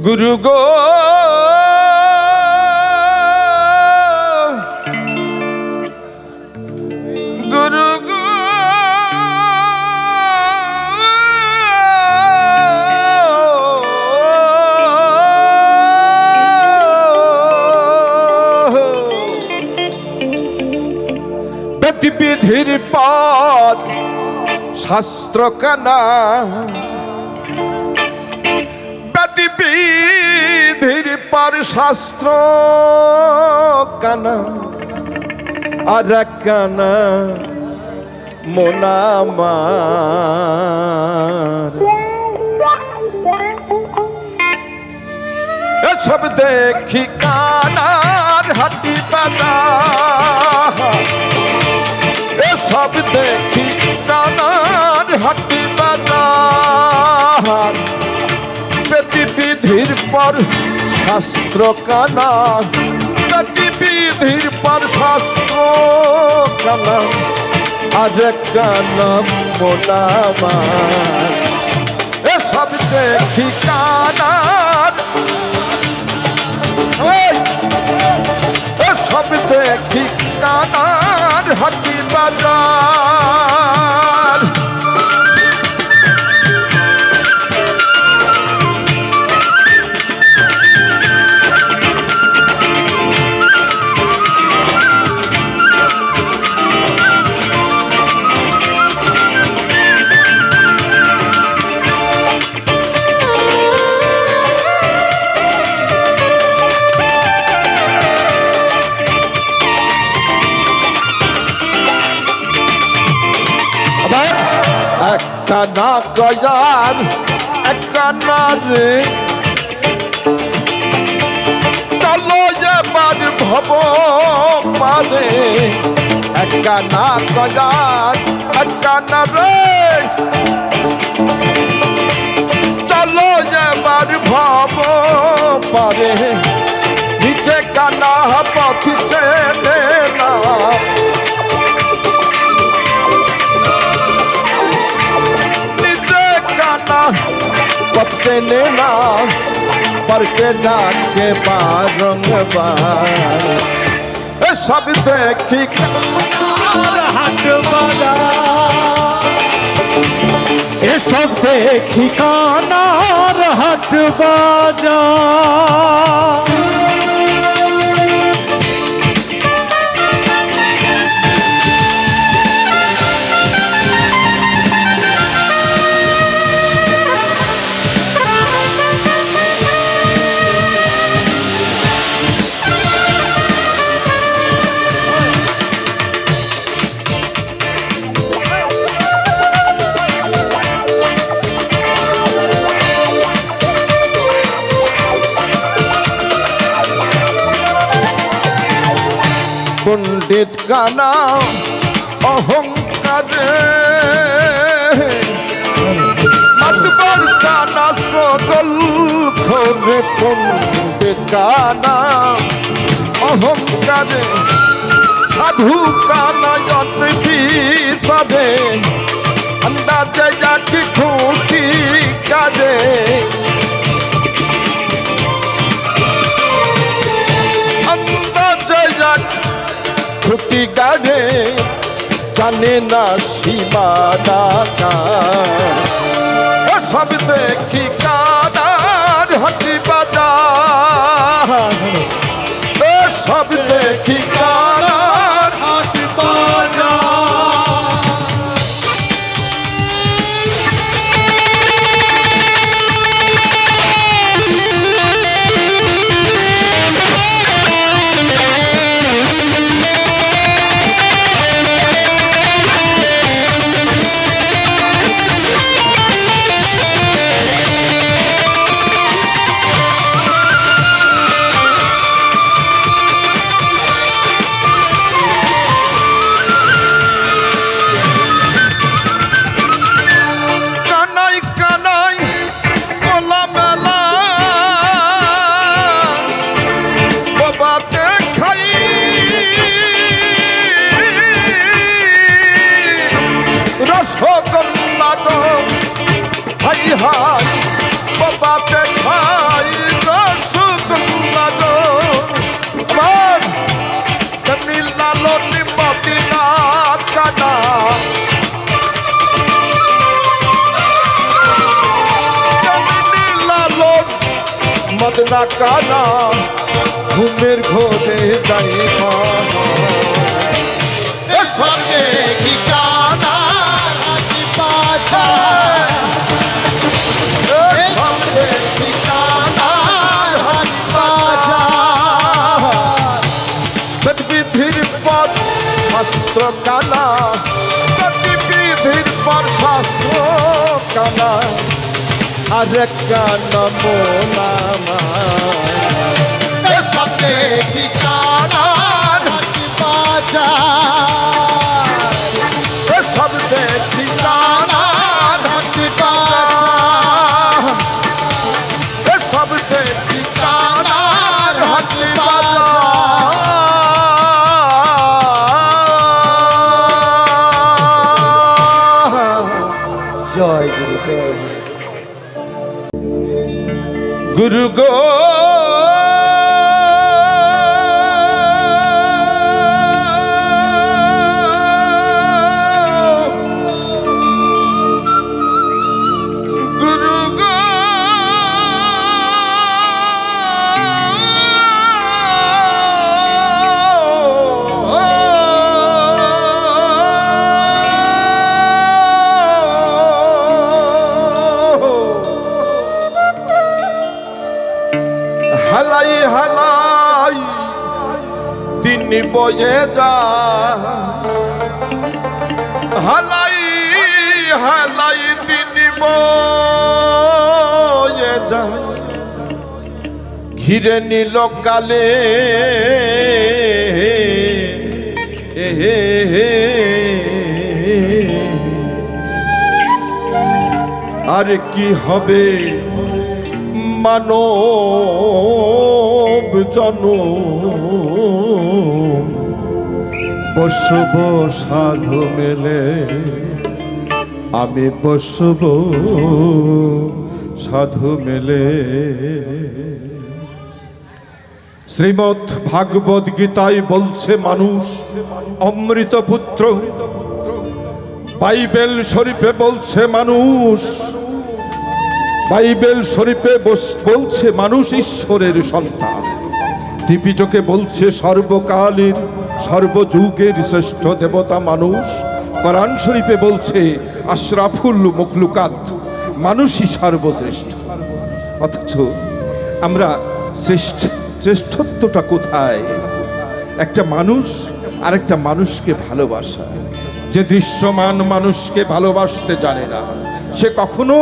গুরু গো গুরু গো ব্যতিবিধির পথ শাস্ত্র কানা ব্যতিবিধির পর শাস্ত্র কানা আর কানা মোনামার এসব দেখি কানার হাটি বাজার এসব দেখি কানার হাটি বাজার ব্যতিবিধির পর শাস্ত্র কানা ব্যতিবিধির পর শাস্ত্র কানা আর কানা মোনামার এসব দেখি কানার এসব দেখি কানার হাটি বাজার একটা না কয়ার একটা না রে চলো এবার ভব পারে একটা না কয়ার একটা না রে চলো এবার ভব পারে নিচে কানা পথি চেনে না पत्ते ना पर के डाके बारंबार सब देखी हाट बाजार सब देखी कानार हाट बाजार पंडित का नाम अहंकार मतबर का ना सकल खोरे पंडित का नाम अहंकार साधु का ना यति सबे अंदाजे जाति खूटी करे अंदाजे जाति छुट्टी गाढ़े जाने ना सीमाना का सब देखी कानार हटी बाजार सब देखी कानार हटी बाजार হাই হাই বাবাতে খাই রসগোল্লা গো আমার তেমনি লালন মদিনা কানা তেমনি লালন মদিনা কানা ঘুমের ঘোরে যাই সঙ্গে কি কানা হাতি বাজার সঙ্গে কি কানা হাতি বাজার বিধির পর শাস্ত্র কানা বিধির পর শাস্ত্র কানা আরেক কানা মোনামা সঙ্গে কি কানা হাতি বাজার সব দেখি কানা হাতি বাজার সব দেখি কানা হাতি জয় গুরু জয় গুরু গো গুরু গো হালাই হালাই তিনি বয়ে যা হালাই হালাই তিনি বয়ে যা ঘিরে নিল কালে আর কি হবে মানব জন বসব সাধু মেলে আমি বসব সাধু মেলে শ্রীমৎ ভাগবত গীতায় বলছে মানুষ অমৃত পুত্র বাইবেল শরীফে বলছে মানুষ বাইবেল শরীফে বলছে মানুষ ঈশ্বরের সন্তান ত্রিপিটকে বলছে সর্বকালের সর্বযুগের শ্রেষ্ঠ দেবতা মানুষ কোরআন শরীফে বলছে আশরাফুল মখলুকাত মানুষই সর্বশ্রেষ্ঠ অথচ আমরা শ্রেষ্ঠত্বটা কোথায় একটা মানুষ আরেকটা মানুষকে ভালোবাসা যে দৃশ্যমান মানুষকে ভালোবাসতে জানে না সে কখনো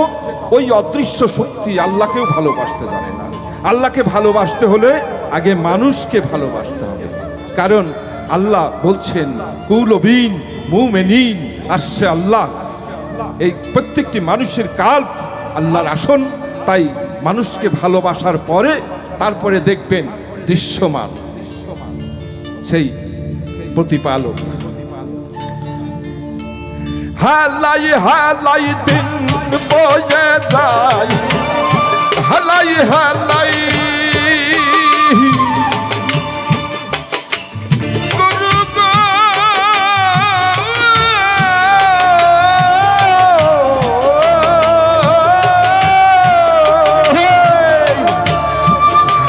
ওই অদৃশ্য শক্তি আল্লাহকেও ভালোবাসতে জানে না আল্লাহকে ভালোবাসতে হলে আগে মানুষকে ভালোবাসতে হবে কারণ আল্লাহ বলছেন কুলবিন মুমিনিন আসছে আল্লাহ এই প্রত্যেকটি মানুষের কাল আল্লাহর আসন তাই মানুষকে ভালোবাসার পরে তারপরে দেখবেন দৃশ্যমান সেই প্রতিপালক হালাই হালাই দিন বয়ে যায় হালাই হালাই গুরু গো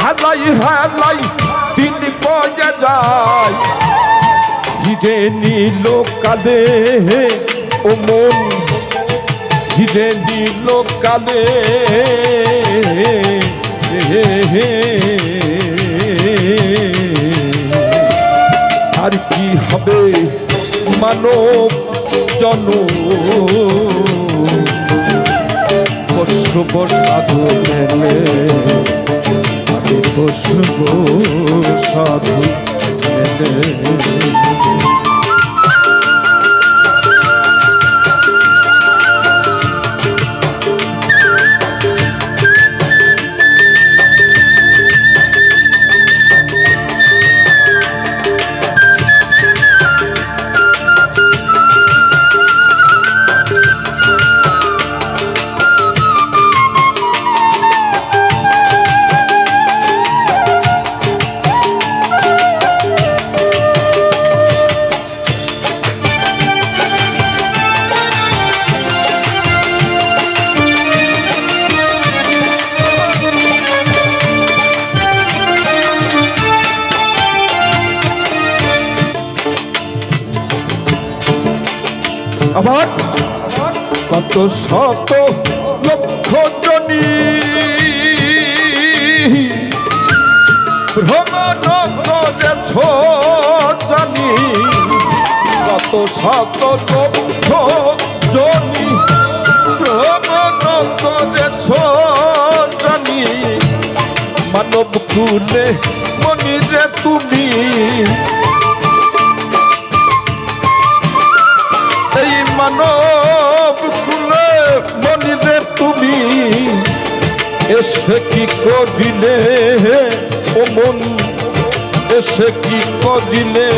হালাই হালাই দিন বয়ে যায় হিরে নীল কালে ও মন হিরে নীল কালে আর কি হবে মানব জন বসব সাধু মেলে আমি বসব সাধু মেলে আবার কত শত লক্ষ জনী ভ্রমণ করেছ জানি, কত শত লক্ষ জনী ভ্রমণ করেছ জানি, মানব কুলে মনিরে তুমি, এই মানব কুলে মনিরে তুমি এসে কি করিলে ও মন, এসে কি করিলে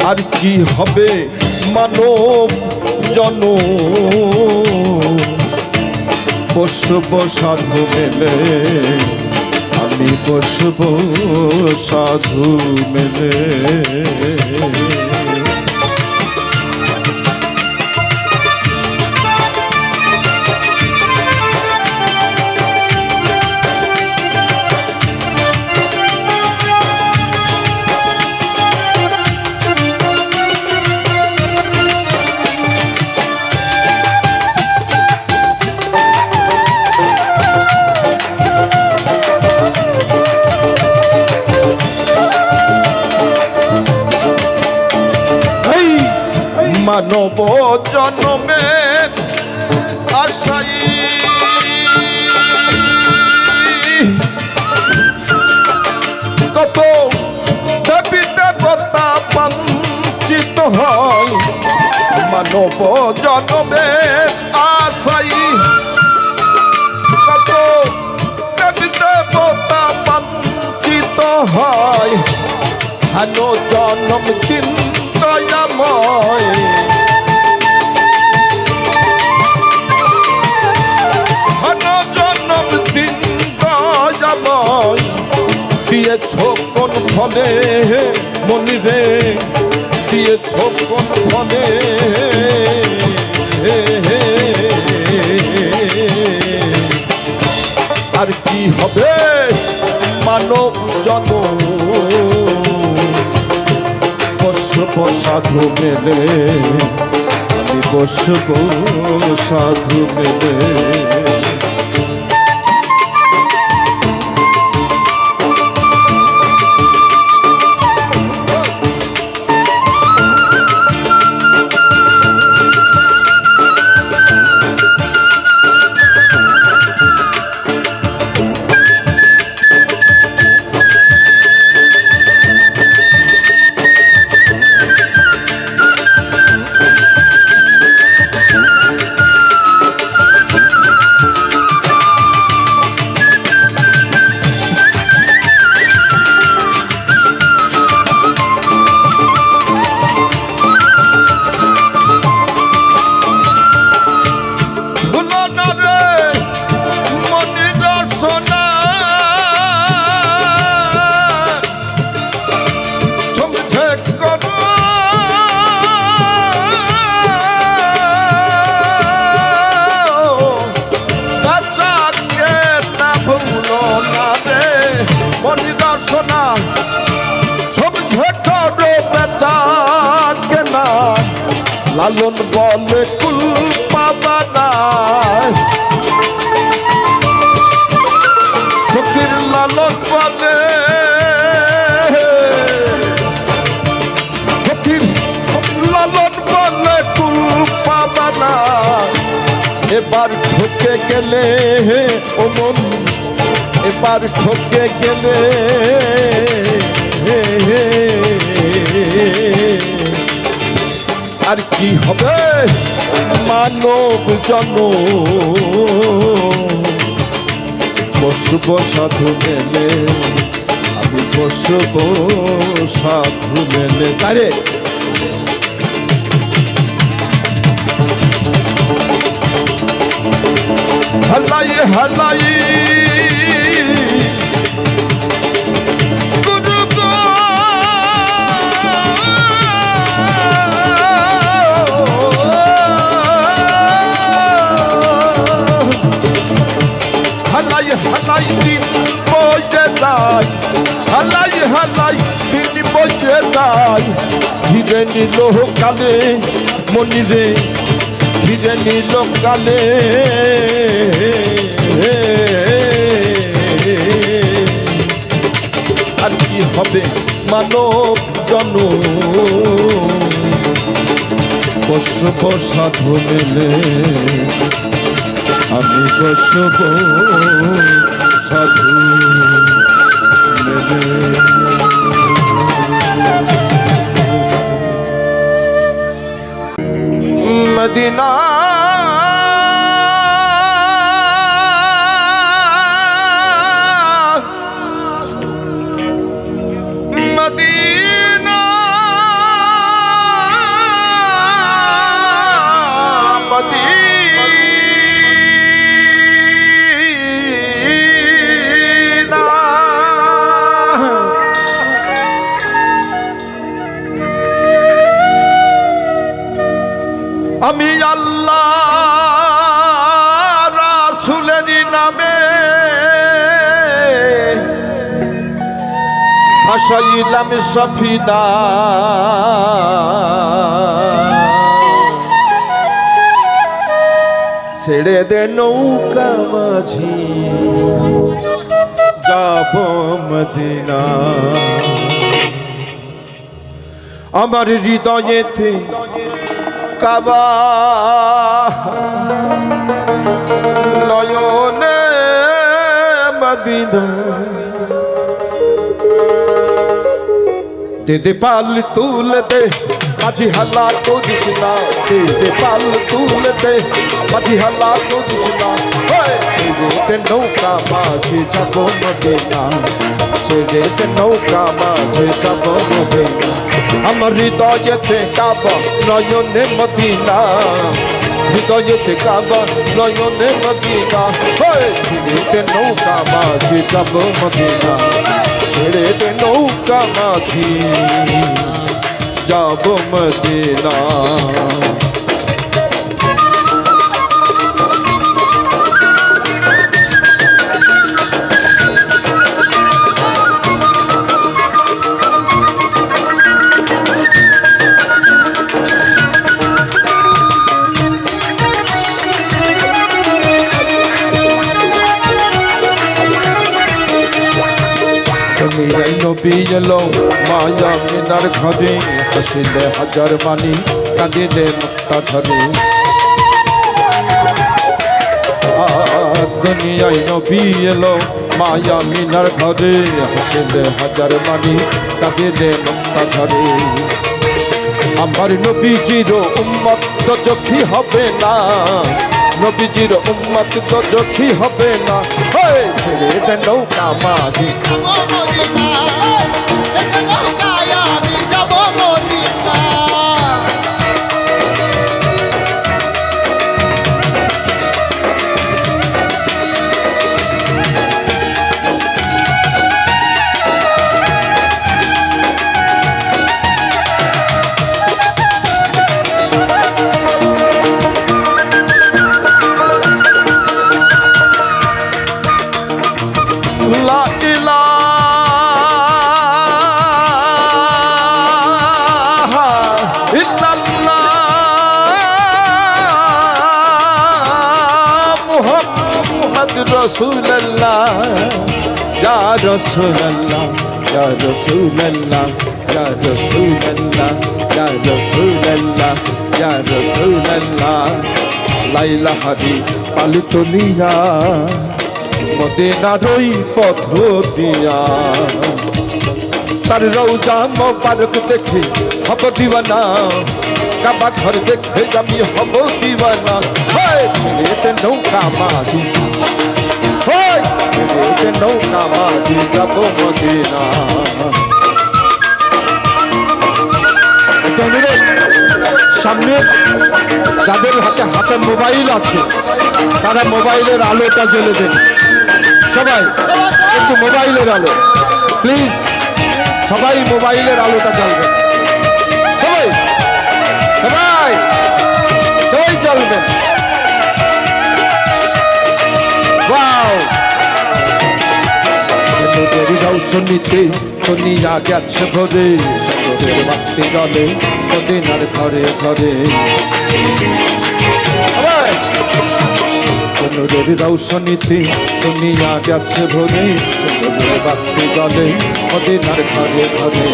আর কি হবে মানব জন, বসব সাধু মেলে, আমি বসব সাধু মেলে। মানব জন্মের আশাই কত দেবী দেবতা বঞ্চিত হয়, মানব জন্মের আশাই কত দেবী দেবতা বঞ্চিত হয়, হেন জন্ম দিন দয়াময়, হেন জন্ম দিন দয়াময়, দিয়েছ কোন ফলে মনিরে, দিয়েছ কোন ফলে আর কি হবে মানব জন্ম, বসব সাধু মেলে, আমি বসব সাধু মেলে। লালন বলে কুল পাবা না, ফকির লালন বলে, ফকির লালন বলে কুল পাবা না, এবার ঠকে গেলে ও মন, এবার ঠকে গেলে আর কি হবে মানব জন, বসব সাধু মেলে, আমি বসব সাধু মেলে। তারে হালাই হালাই হালাই দিন বয়ে যায়, হালাই হালাই ভাসিয়ে যায় ঘিরে নিল কালে মনিরে ঘিরে নিল কালে আর কি হবে মানব জন বসব সাধু মেলে আমি বসব সাধু মেলে মদিনা মদিনা মদিনা আমি আল্লাহ রাসূলের নামে ভাসাইলাম সফিনা ছেড়ে দে নৌকা মাঝি যাব মদিনা আমার হৃদয়েতে কাবা নয়নে মদিনা দে দে পাল তুল দে মাঝি হাল্লা তো দিস না দে দে পাল তুল দে মাঝি হাল্লা তো দিস না ছেড়ে দে নৌকা মাঝি যাব মদিনা ছেড়ে দে নৌকা মাঝি যাব মদিনা আমার হৃদয়েতে কাবা নয়নে মদিনা হৃদয়েতে কাবা নয়নে মদিনা ছেড়ে দে নৌকা মাঝি যাব মদিনা ছেড়ে দে নৌকা মাঝি যাব মদিনা নবী এলো মায়া মিনার ঘরে হাসিলে হাজার মানি কাঁদিলে মুক্তা ধরে দুনিয়ায় নবী এলো মায়া মিনার ঘরে হাসিলে হাজার মানি কাঁদিলে মুক্তা ধরে আমার নবীজির উম্মত তো চোখী হবে না নবীজির উম্মত তো চোখী হবে না ছেড়ে দে নৌকা মাঝি Rasulallah, Ya Rasulallah, Ya Rasulallah, Ya Rasulallah, Ya Rasulallah, Ya Rasulallah. Laila Hadi Palituliya, Modena Roi Podhotiya. Tar Rauja Mubarak dekhe habo diwana, Kaaba ghar dekhe jami habo diwana. Hey, ছেড়ে নৌকা মাঝি ছেড়ে নৌকা মাঝি যাব মদিনা সামনে যাদের হাতে mobile আছে তারা মোবাইলের আলোটা জ্বেলে দেন সবাই একটু মোবাইলের আলো প্লিজ সবাই মোবাইলের আলোটা জ্বালবেন সবাই সবাই সবাই জ্বালবেন রৌশনীতে দুনিয়া গেছে ভরে নূরের বাতি জ্বলে মদিনার ঘরে ঘরে নূরের রৌশনীতে দুনিয়া গেছে ভরে নূরের বাতি জ্বলে মদিনার ঘরে ঘরে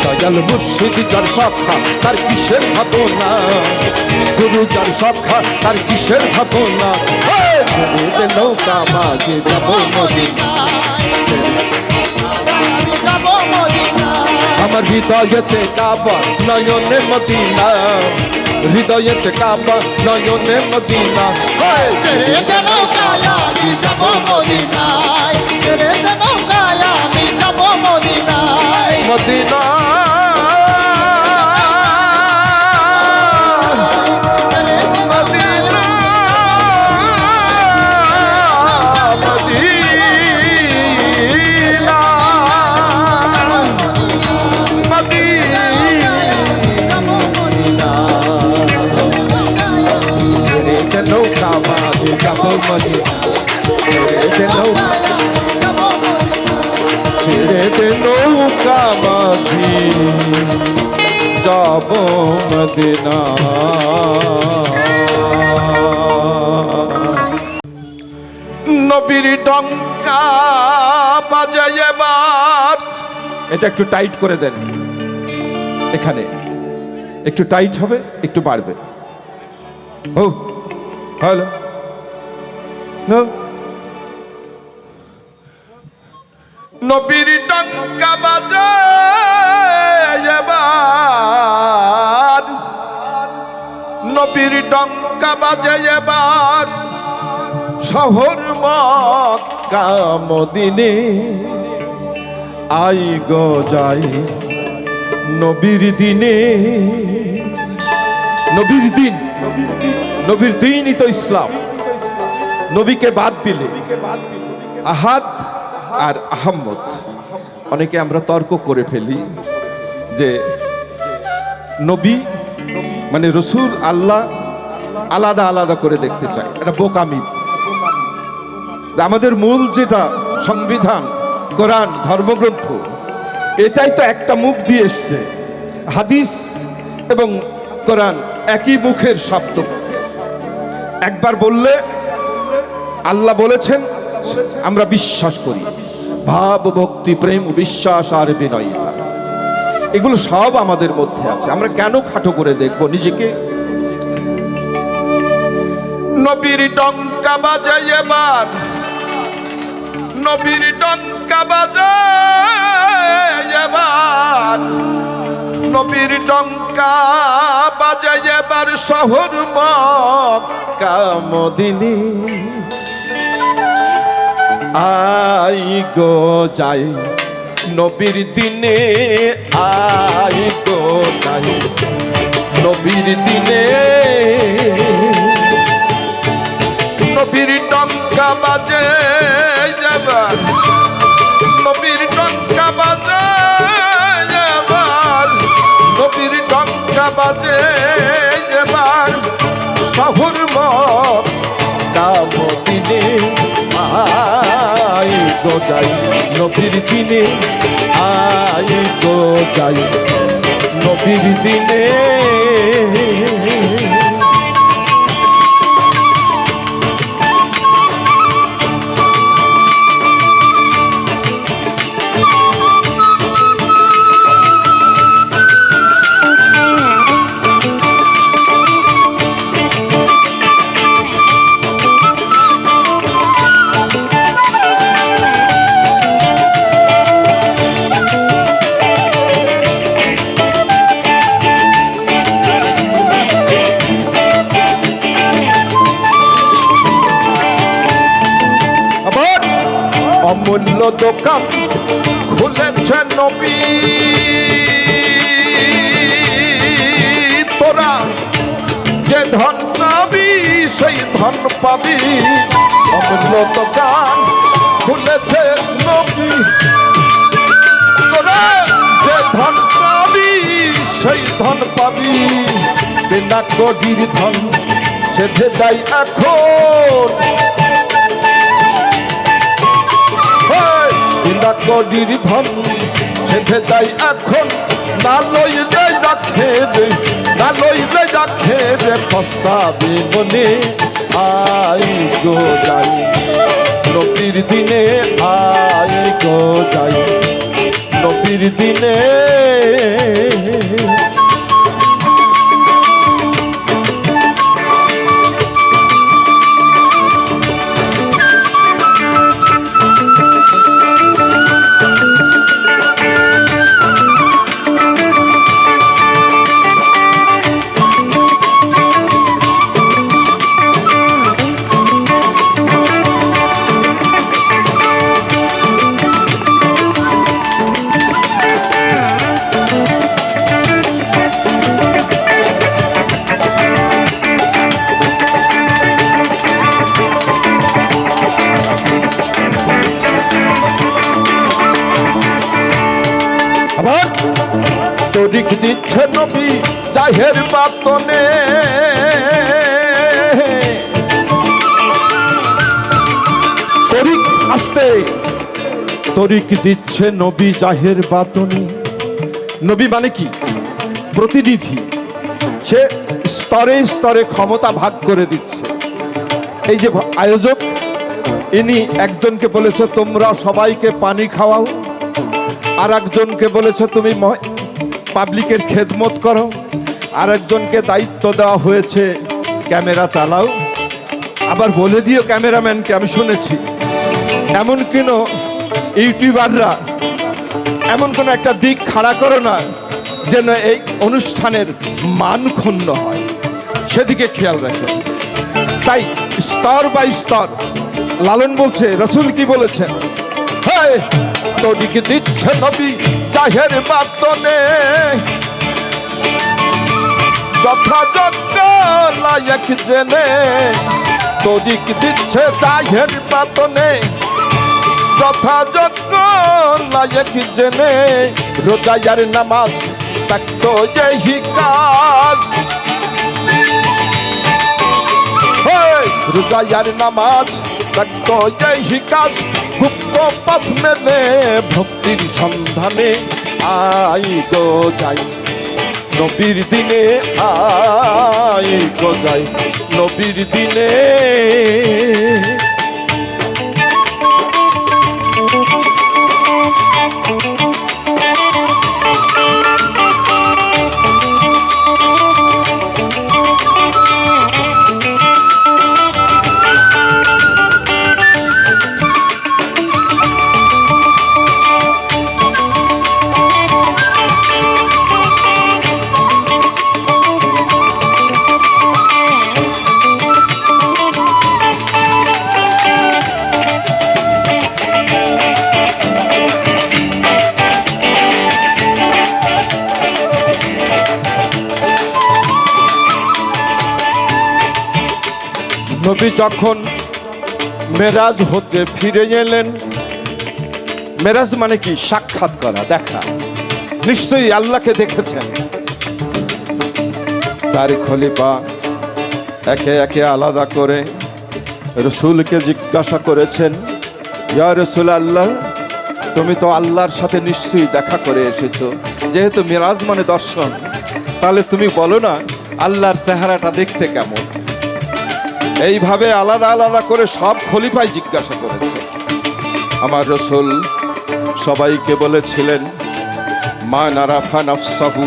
দয়াল মুর্শিদ যার সখা তার কিসের ভাবনা গুরু যার সখা তার কিসের ভাবনা ছেড়ে নৌকা মাঝে যাব মদিনা আমার হৃদয়েতে কাবা নয়নে মদিনা হৃদয়েতে কাবা নয়নে মদিনা ছেড়ে দে নৌকায় আমি যাব মদিনায় ছেড়ে দে নৌকায় আমি যাব মদিনায় মদিনা ছেড়ে দে মদিনা মদিনা মদিনা যাব মদিনা ছেড়ে দে নৌকা মাঝে যাব মদিনা ছেড়ে দে নৌকা যাব মদিনা ছেড়ে দে নৌকা মাঝি যাব মদিনা নবীর ডঙ্কা বাজায় এবার এটা একটু টাইট করে দেন এখানে একটু টাইট হবে একটু বাড়বে ও হ্যালো নো নবীর ডঙ্কা বাজায় এবার নবীর ডঙ্কা বাজায় এবার শহর মক্কা মদিনে আই গো যাই নবীর দিনে নবীর দিন নবীর দিনই তো ইসলাম নবীকে বাদ দিলে আহাদ আর আহম্মদ অনেকে আমরা তর্ক করে ফেলি যে নবী মানে রসুল আল্লাহ আলাদা আলাদা করে দেখতে চাই এটা বোকামি আমাদের মূল যেটা সংবিধান কোরআন ধর্মগ্রন্থ এটাই তো একটা মুখ দিয়ে এসছে হাদিস এবং কোরআন একই মুখের শব্দ একবার বললে আল্লাহ বলেছেন আমরা বিশ্বাস করি ভাব ভক্তি প্রেম বিশ্বাস আর বিনয়িতা এগুলো সব আমাদের মধ্যে আছে আমরা কেন খাটো করে দেখব নিজেকে নবীর ডঙ্কা বাজায় এবার নবীর ডঙ্কা বাজায় এবার নবীর ডঙ্কা বাজায় এবার শহর মক্কা মদিনে আই গো যাই নবীর দিনে আই গো যাই নবীর দিনে নবীর ডঙ্কা বাজে যাবার নবীর ডঙ্কা বাজে যাবার নবীর ডঙ্কা বাজে যাবার শহর মক্কা মদিনে আই গো যাই নবীর দিনে আই গো যাই নবীর দিনে অমূল্য দোকান খুলেছে নবী তোরা যে ধন চাবি সেই ধন পাবি অমূল্য দোকান খুলেছে নবী তোরা যে ধন চাবি সেই ধন পাবি বিনা কডির ধন সেধে দেয় এখন বিনা কডির ধন সে ভেজাই এখন না লইলে রাখে রে, না লইলে রাখে রে পস্তাবে মনে। আই গো যাই নবীর দিনে, আই গো যাই নবীর দিনে। আবার তরিক দিচ্ছে নবী জাহের বাতনে, তরিক আসতে তরিক দিচ্ছে নবী জাহের বাতনে। নবী মানে কি? প্রতিনিধি। সে স্তরে স্তরে ক্ষমতা ভাগ করে দিচ্ছে। এই যে আয়োজক, ইনি একজনকে বলেছে তোমরা সবাইকে পানি খাওয়াও, আর একজনকে বলেছে তুমি পাবলিকের খেদমত করো, আর একজনকে দায়িত্ব দেওয়া হয়েছে ক্যামেরা চালাও। আবার বলে দিও ক্যামেরাম্যানকে, আমি শুনেছি এমন কোনো ইউটিউবাররা এমন কোনো একটা দিক খাড়া করো না যেন এই অনুষ্ঠানের মান ক্ষুণ্ণ হয়, সেদিকে খেয়াল রাখো। তাই স্তর বাই স্তর লালন বলছে, রসুল কি বলেছেন? হ্যাঁ, তরিক দিচ্ছে নবী জাহের বাতনে, যথাযোগ্য লায়ক জেনে। তরিক দিচ্ছে জাহের বাতনে, যথাযোগ্য লায়ক জেনে। রোজায়ার নামাজ তাক্ত যেহি কাজ, রোজায়ার নামাজ তাক্ত যেহি কাজ। গুপ্ত পথ মেলে ভক্তির সন্ধানে, আই গো যাই নবীর দিনে, আই গো যাই নবীর দিনে। নবী যখন মেরাজ হতে ফিরে এলেন, মেরাজ মানে কি? সাক্ষাৎ করা, দেখা। নিশ্চয়ই আল্লাহকে দেখেছেন। চার খলিফা একে একে আলাদা করে রসুলকে জিজ্ঞাসা করেছেন, ইয়া রসুল আল্লাহ, তুমি তো আল্লাহর সাথে নিশ্চয়ই দেখা করে এসেছো, যেহেতু মেরাজ মানে দর্শন, তাহলে তুমি বলো না আল্লাহর চেহারাটা দেখতে কেমন? এইভাবে আলাদা আলাদা করে সব খলিফাই জিজ্ঞাসা করেছে। আমার রসুল সবাইকে বলেছিলেন, মা নারাফা নফসাহু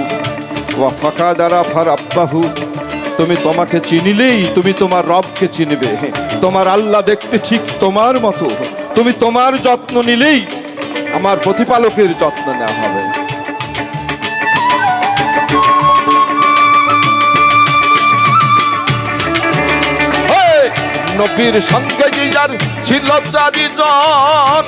ওয়া ফাকাদ আরাফা রাব্বাহু। তুমি তোমাকে চিনিলেই তুমি তোমার রবকে চিনবে। তোমার আল্লাহ দেখতে ঠিক তোমার মতো। তুমি তোমার যত্ন নিলেই আমার প্রতিপালকের যত্ন নেওয়া হবে। নবীর সঙ্গে যার ছিল চারিজন,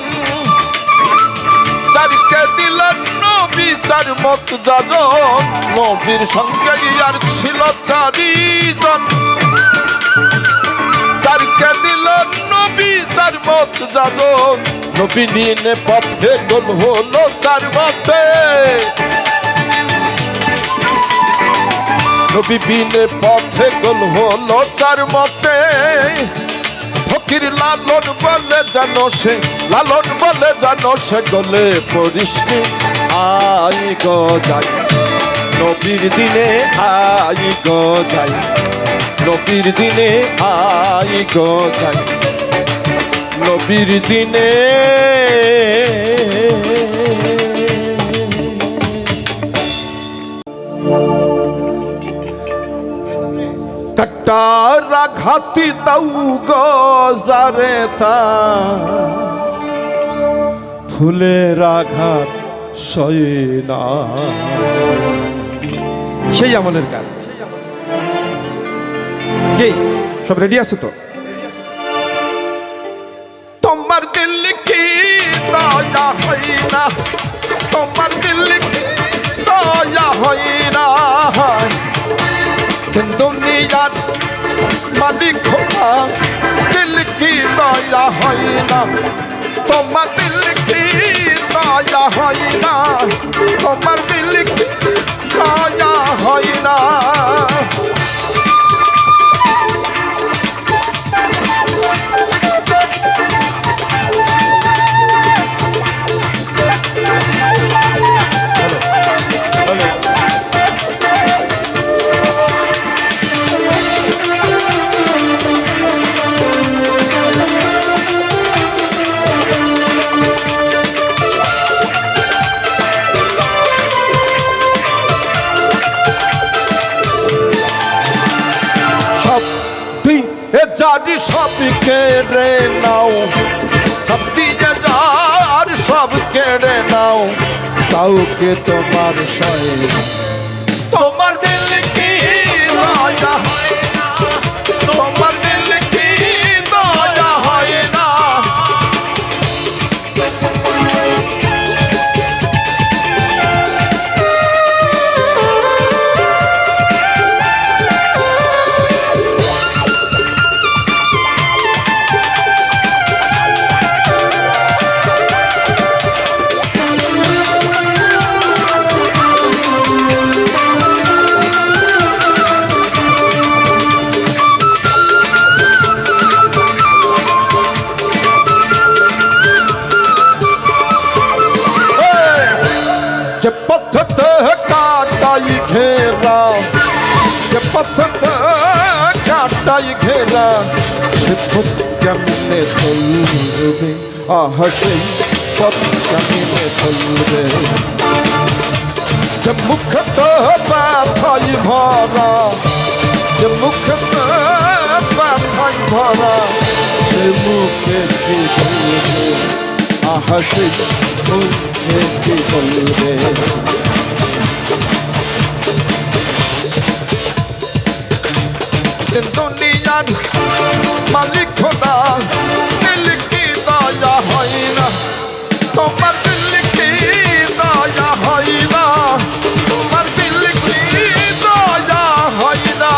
চারকে দিলেন নবী চার মত যাজন। নবীর সঙ্গে যার ছিল চারিজন, চারকে দিলেন নবী চার মত যাজন। নবী নিয়ে পথে গোল হলো তার মতে, নবী বিনে পথে গোল হলো চার মতে। ফকির লালন বলে জানো সে, লালন বলে জানো সে, গলে পড়িসনি আই গো যাই, নবীর দিনে আই গো যাই, নবীর দিনে আই গো যাই, নবীর দিনে। কাটার আঘাতি দাও গো যারে তা, ফুলের আঘাত সয় না। সেই আমলের গান। কে সব রেডি আছে তো? তোমার দিল কি দয়া হয় না, তোমার দিল কি দয়া হয় না, দুনিয়ার মালিক খোদা দিল কি দয়া হয় না, তোমার দিল কি দয়া হয় না, তোমার দিল কি দয়া হয় না। যারি সব কেড়ে নাও, সব দিয়ে যার সব কেড়ে নাও, কাউকে তোমার সয়। তোমার দিল কি দয়া হয় না, তোমার দিল কি দয়া হয় না। যে পথতে কাটাই ঘেরা, যে পথতে কাটাই ঘেরা, সে পথ কেমনে চলবে, আহ সেই পথ কেমনে চলবে। যে মুখতে ব্যথাই ভরা, যে মুখতে ব্যথাই ভরা, সে মুখে কি বলবে, আহ সেই মুখে কি বলবে। দুনিয়ার মালিক খোদা দিল কি দয়া হয় না, তোমার দিল কি দয়া হয় না, তোমার দিল কি দয়া হয় না।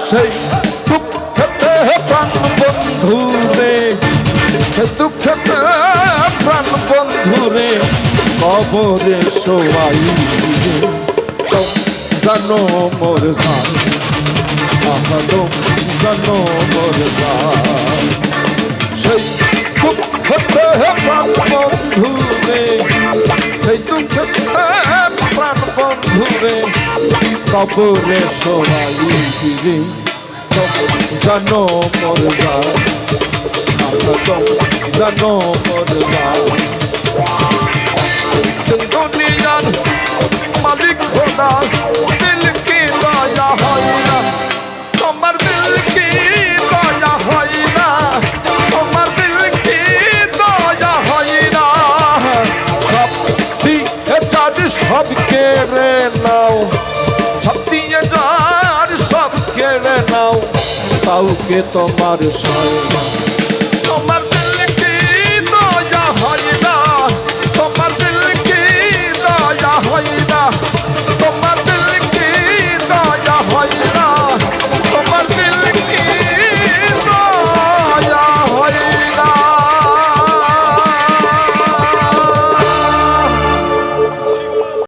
সেই দুঃখতে প্রাণ বন্ধু রে, দুঃখতে প্রাণ বন্ধু রে, কবরে শোয়াই জানো মোর গান, আহলো জানো মোর গান। সেই দুঃখতে প্রাণ বন্ধু রে, সেই দুঃখতে প্রাণ বন্ধু রে, কবরে শোয়াই রে, জানো মোর গান, জানো মোর গান। দুনিয়ার মালিক খোদা দিল কি দয়া হয় না, তোমার দিল কি দয়া হয় না, তোমার দিল কি দয়া হয় না। সব দিয়ে যার সব কেড়ে নাও, সব দিয়ে কাউকে তোমার সয় না।